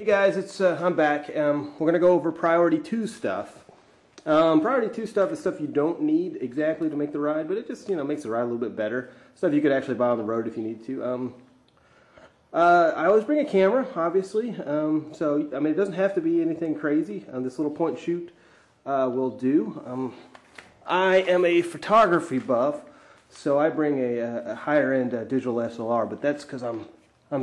Hey guys, I'm back. We're going to go over Priority 2 stuff. Priority 2 stuff is stuff you don't need exactly to make the ride, but it just, makes the ride a little bit better. Stuff you could actually buy on the road if you need to. I always bring a camera, obviously. So, it doesn't have to be anything crazy. This little point and shoot will do. I am a photography buff, so I bring a higher end digital SLR, but that's because I'm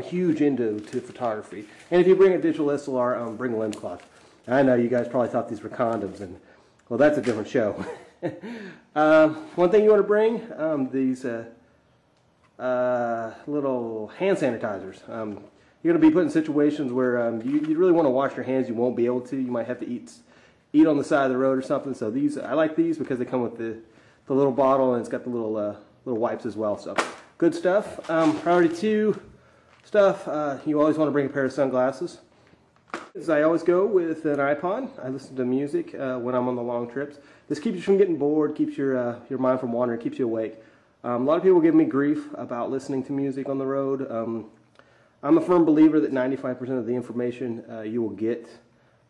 huge into photography. And if you bring a digital SLR, bring a lens cloth. I know you guys probably thought these were condoms, and well, that's a different show. One thing you want to bring, these little hand sanitizers. You're going to be put in situations where you really want to wash your hands. You won't be able to. You might have to eat on the side of the road or something. So these, I like these because they come with the little bottle, and it's got the little wipes as well. So good stuff. Priority 2 stuff. You always want to bring a pair of sunglasses. As I always go with an iPod. I listen to music when I'm on the long trips. This keeps you from getting bored, keeps your mind from wandering, keeps you awake. A lot of people give me grief about listening to music on the road. I'm a firm believer that 95% of the information you will get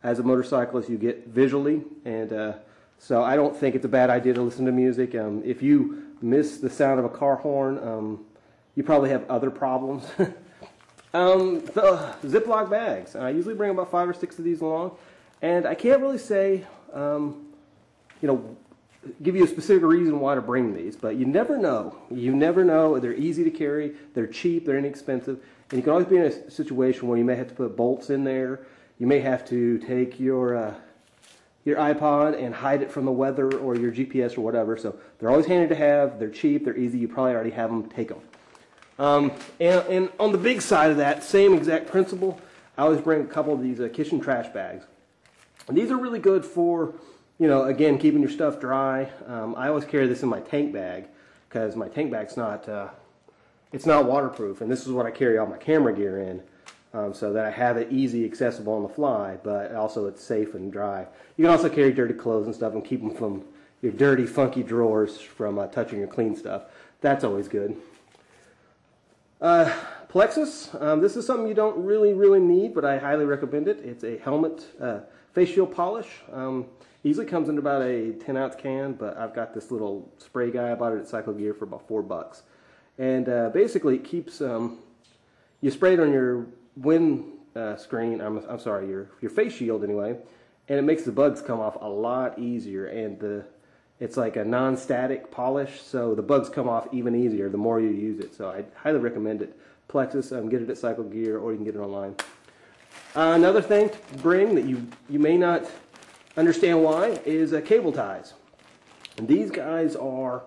as a motorcyclist, you get visually, and so I don't think it's a bad idea to listen to music. If you miss the sound of a car horn, you probably have other problems. The Ziploc bags. I usually bring about 5 or 6 of these along, and I can't really say, give you a specific reason why to bring these, but you never know. You never know. They're easy to carry, they're cheap, they're inexpensive, and you can always be in a situation where you may have to put bolts in there. You may have to take your iPod and hide it from the weather or your GPS or whatever. So they're always handy to have. They're cheap. They're easy. You probably already have them. Take them. And on the big side of that, same exact principle, I always bring a couple of these kitchen trash bags. And these are really good for, again, keeping your stuff dry. I always carry this in my tank bag because my tank bag's it's not waterproof. And this is what I carry all my camera gear in. So that I have it easy, accessible on the fly, but also it's safe and dry. You can also carry dirty clothes and stuff and keep them from your dirty, funky drawers from touching your clean stuff. That's always good. Plexus, this is something you don't really need, but I highly recommend it. It's a helmet face shield polish. Easily comes in about a 10-ounce can, but I've got this little spray guy. I bought it at Cycle Gear for about $4. And basically it keeps, you spray it on your wind screen, I'm sorry, your face shield anyway, and it makes the bugs come off a lot easier, and it's like a non-static polish, so the bugs come off even easier the more you use it. So I highly recommend it. Plexus, get it at Cycle Gear, or you can get it online. Another thing to bring that you may not understand why is cable ties. And these guys are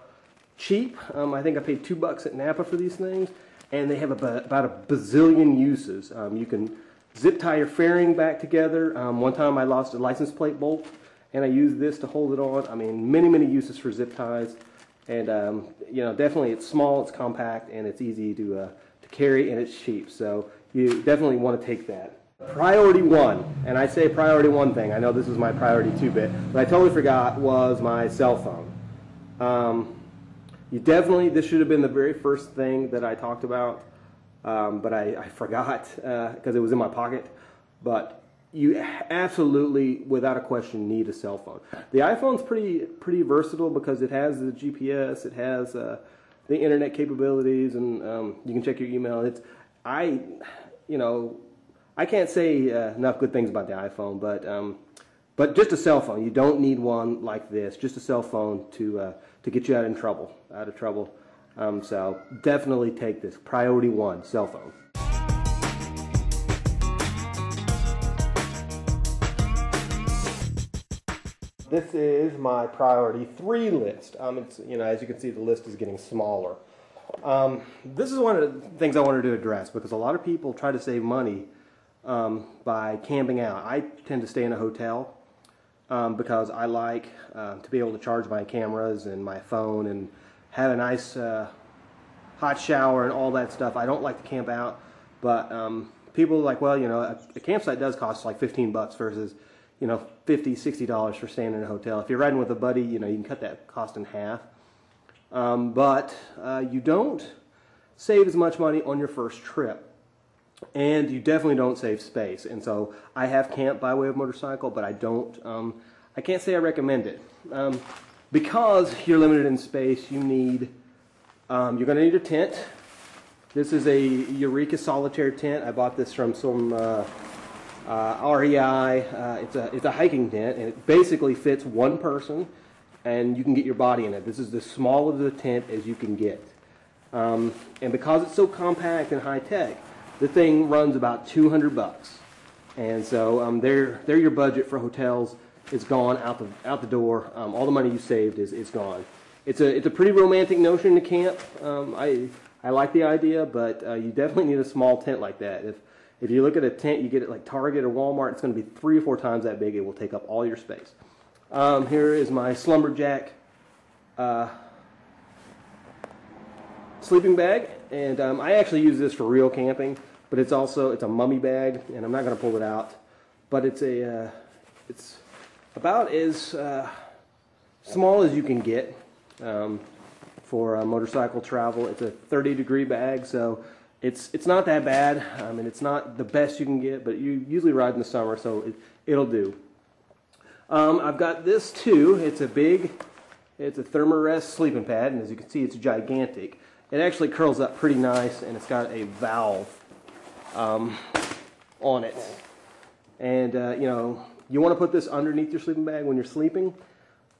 cheap. I think I paid $2 at Napa for these things. And they have about a bazillion uses. You can zip tie your fairing back together. One time I lost a license plate bolt, and I used this to hold it on. Many uses for zip ties. And, definitely it's small, it's compact, and it's easy to carry, and it's cheap. So you definitely want to take that. Priority 1, and I say priority 1 thing. I know this is my priority 2 bit, but I totally forgot was my cell phone. This should have been the very first thing that I talked about, but I forgot because it was in my pocket. But you absolutely, without a question, need a cell phone. The iPhone's pretty versatile because it has the GPS, it has the internet capabilities, and you can check your email. I can't say enough good things about the iPhone, but just a cell phone. You don't need one like this. Just a cell phone to get you out of trouble. So definitely take this. Priority 1, cell phone. This is my priority 3 list. As you can see, the list is getting smaller. This is one of the things I wanted to address because a lot of people try to save money by camping out. I tend to stay in a hotel. Because I like to be able to charge my cameras and my phone and have a nice hot shower and all that stuff. I don't like to camp out, but people are like, well, a campsite does cost like $15 versus, $50, $60 for staying in a hotel. If you're riding with a buddy, you can cut that cost in half. But you don't save as much money on your first trip. and you definitely don't save space. And so I have camped by way of motorcycle, but I don't. I can't say I recommend it because you're limited in space. You need you're going to need a tent. This is a Eureka Solitaire tent. I bought this from some REI. It's a hiking tent, and it basically fits one person, and you can get your body in it. This is the smallest of the tent as you can get. And because it's so compact and high tech, the thing runs about $200. And so they're your budget for hotels. It's gone out the door. All the money you saved is gone. It's a pretty romantic notion to camp. I like the idea, but you definitely need a small tent like that. If you look at a tent you get at like Target or Walmart, it's going to be 3 or 4 times that big. It will take up all your space. Here is my Slumberjack sleeping bag, and I actually use this for real camping, but it's a mummy bag, and I'm not going to pull it out, but it's about as small as you can get for motorcycle travel. It's a 30-degree bag, so it's not that bad. I mean, it's not the best you can get, but you usually ride in the summer, so it'll do. I've got this too. It's a Thermarest sleeping pad, and as you can see, it's gigantic. It actually curls up pretty nice, and it's got a valve on it. And you want to put this underneath your sleeping bag when you're sleeping,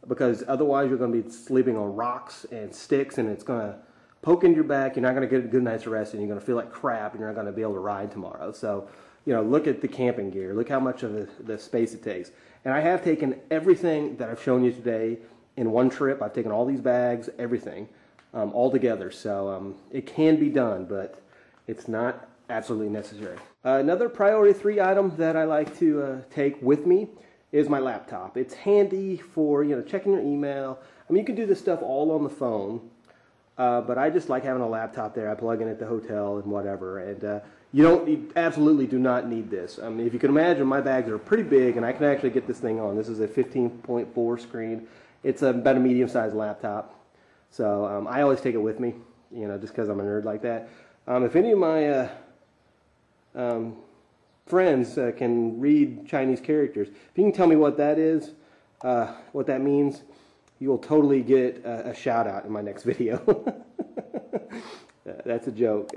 because otherwise you're going to be sleeping on rocks and sticks, and it's going to poke into your back. You're not going to get a good night's rest, and you're going to feel like crap, and you're not going to be able to ride tomorrow. So, look at the camping gear. Look how much of the space it takes. And I have taken everything that I've shown you today in one trip. I've taken all these bags, everything, all together. So it can be done, but it's not absolutely necessary. Another priority 3 item that I like to take with me is my laptop. It's handy for checking your email. I mean, you can do this stuff all on the phone, but I just like having a laptop there. I plug in at the hotel and whatever, and you absolutely do not need this. I mean, if you can imagine, my bags are pretty big, and I can actually get this thing on. This is a 15.4 screen. It's about a medium-sized laptop, so I always take it with me, just because I'm a nerd like that. If any of my friends can read Chinese characters, if you can tell me what that is, what that means, you will totally get a shout out in my next video. That's a joke.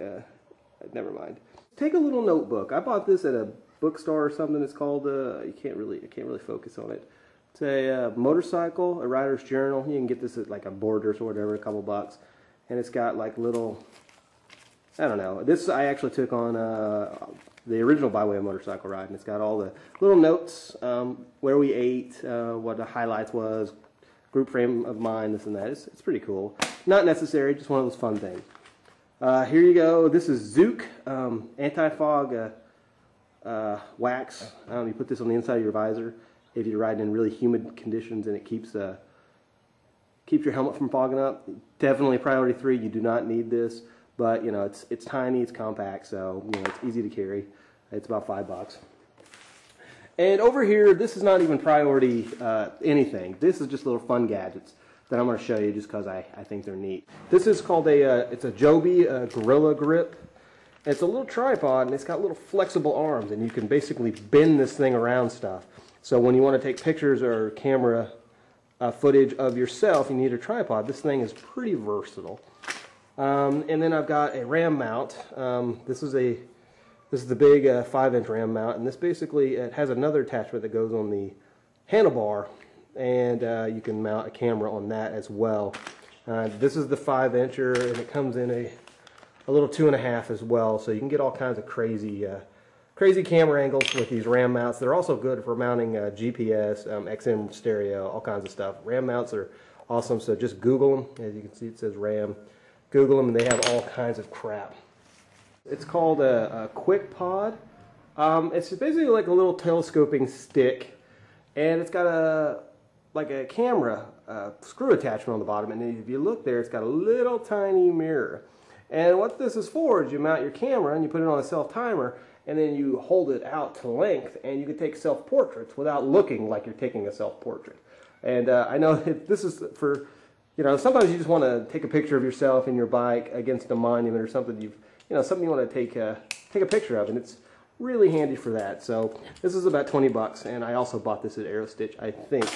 Never mind. Take a little notebook. I bought this at a bookstore or something. It's called I can't really focus on it. It's a motorcycle, a rider's journal. You can get this at like a Borders or whatever, a couple bucks, and it's got like little, I don't know. This I actually took on the original By Way of Motorcycle Ride, and it's got all the little notes, where we ate, what the highlights was, group frame of mind, this and that. It's pretty cool. Not necessary, just one of those fun things. Here you go. This is Zook anti-fog wax. You put this on the inside of your visor if you're riding in really humid conditions, and it keeps your helmet from fogging up. Definitely priority 3. You do not need this. But it's tiny, it's compact, so it's easy to carry. It's about $5. And over here, this is not even priority anything. This is just little fun gadgets that I'm going to show you just because I think they're neat. This is called it's a Joby Gorilla Grip. And it's a little tripod, and it's got little flexible arms, and you can basically bend this thing around stuff. So when you want to take pictures or camera footage of yourself, you need a tripod. This thing is pretty versatile. And then I've got a ram mount. This is the big 5-inch ram mount, and this basically it has another attachment that goes on the handlebar, and you can mount a camera on that as well. This is the 5-incher, and it comes in a little 2.5 as well, so you can get all kinds of crazy camera angles with these ram mounts. They're also good for mounting GPS, XM stereo, all kinds of stuff. Ram mounts are awesome, so just Google them. As you can see, it says ram. Google them, and they have all kinds of crap. It's called a Quick Pod. It's basically like a little telescoping stick, and it's got a camera screw attachment on the bottom, and if you look there, it's got a little tiny mirror. And what this is for is you mount your camera and you put it on a self-timer, and then you hold it out to length, and you can take self-portraits without looking like you're taking a self-portrait. And I know that this is for You know, sometimes you just want to take a picture of yourself and your bike against a monument or something something you want to take a picture of, and it's really handy for that. So this is about 20 bucks, and I also bought this at Aerostitch, I think.